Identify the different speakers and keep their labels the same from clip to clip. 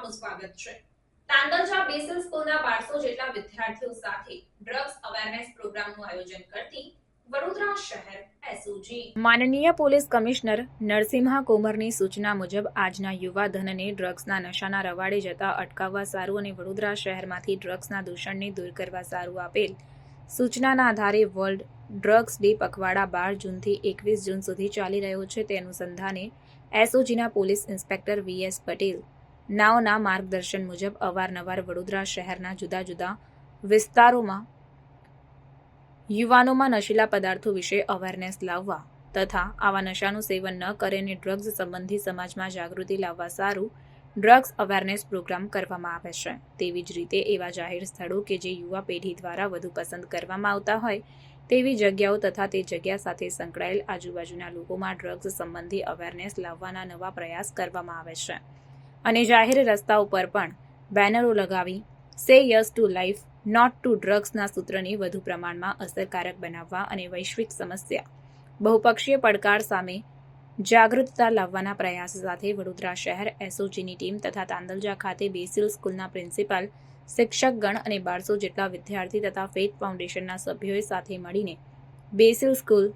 Speaker 1: આપનું સ્વાગત છે। તાંદલજા બેસિલ સ્કૂલના 1200 જેટલા વિદ્યાર્થીઓ સાથે ડ્રગ્સ અવેરનેસ પ્રોગ્રામનું આયોજન કરતી વડોદરા શહેર એસઓજી। માનનીય પોલીસ કમિશનર નરસિમ્હા કોમરની સૂચના મુજબ આજના યુવા ધનને ડ્રગ્સના નશાના રવાડે જતા અટકાવવા સારું અને વડોદરા શહેરમાંથી ડ્રગ્સના દૂષણને દૂર કરવા સારું આપેલ સૂચનાના આધારે વર્લ્ડ ડ્રગ્સ ડે પખવાડા 12 જૂનથી 21 જૂન સુધી ચાલી રહ્યો છે। તે અનુસંધાને એસઓજીના પોલીસ ઇન્સ્પેક્ટર વીએસ પટેલ નાઓના માર્ગદર્શન મુજબ અવારનવાર વડોદરા શહેરના જુદા જુદા વિસ્તારોમાં યુવાનોમાં નશીલા પદાર્થો વિશે અવેરનેસ લાવવા તથા આવા નશાનું સેવન ન કરે અને ડ્રગ્સ સંબંધી સમાજમાં જાગૃતિ લાવવા સારું ડ્રગ્સ અવેરનેસ પ્રોગ્રામ કરવામાં આવે છે। તેવી જ રીતે એવા જાહેર સ્થળો કે જે યુવા પેઢી દ્વારા વધુ પસંદ કરવામાં આવતા હોય તેવી જગ્યાઓ તથા તે જગ્યા સાથે સંકળાયેલ આજુબાજુના લોકોમાં ડ્રગ્સ સંબંધી અવેરનેસ લાવવાના નવા પ્રયાસ કરવામાં આવે છે અને જાહેર રસ્તાઓ પર પણ બેનરો લગાવી say yes to life not to ડ્રગ્સના સૂત્રને વધુ પ્રમાણમાં અસરકારક બનાવવા અને વૈશ્વિક સમસ્યા બહુપક્ષીય પડકાર સામે જાગૃતતા લાવવાના પ્રયાસ સાથે વડોદરા શહેર એસઓજીની ટીમ તથા તાંદલજા ખાતે બેસિલ સ્કૂલના પ્રિન્સિપાલ શિક્ષકગણ અને 1200 જેટલા વિદ્યાર્થી તથા ફેથ ફાઉન્ડેશનના સભ્યોએ સાથે મળીને બેસિલ સ્કૂલ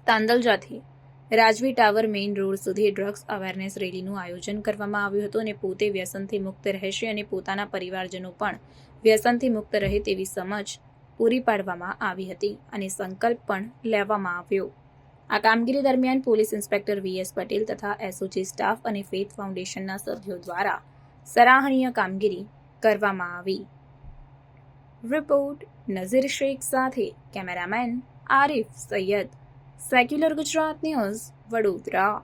Speaker 1: તાંદલજાથી રાજવી ટાવર મેઇન રોડ સુધી ડ્રગ્સ અવેરનેસ રેલીનું આયોજન કરવામાં આવ્યું હતું અને પોતે વ્યસનથી મુક્ત રહેશે અને પોતાના પરિવારજનો પણ વ્યસનથી મુક્ત રહે તેવી સમજ પૂરી પાડવામાં આવી હતી અને સંકલ્પ પણ લેવામાં આવ્યો। આ કામગીરી દરમિયાન પોલીસ ઇન્સ્પેક્ટર વીએસ પટેલ તથા એસઓજી સ્ટાફ અને ફેથ ફાઉન્ડેશનના સભ્યો દ્વારા સરાહનીય કામગીરી કરવામાં આવી। રિપોર્ટ નઝીર શેખ સાથે cameraman Arif Sayed, Secular Gujarat News, Vadodara.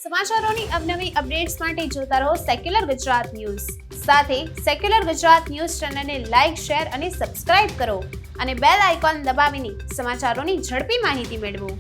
Speaker 2: સમાચારોની અવનવી અપડેટ્સ માટે જોતા રહો સેક્યુલર ગુજરાત ન્યૂઝ। સાથે સેક્યુલર ગુજરાત ન્યૂઝ ચેનલને લાઇક, શેર અને સબસ્ક્રાઇબ કરો અને બેલ આઇકોન દબાવીને સમાચારોની ઝડપી માહિતી મેળવો।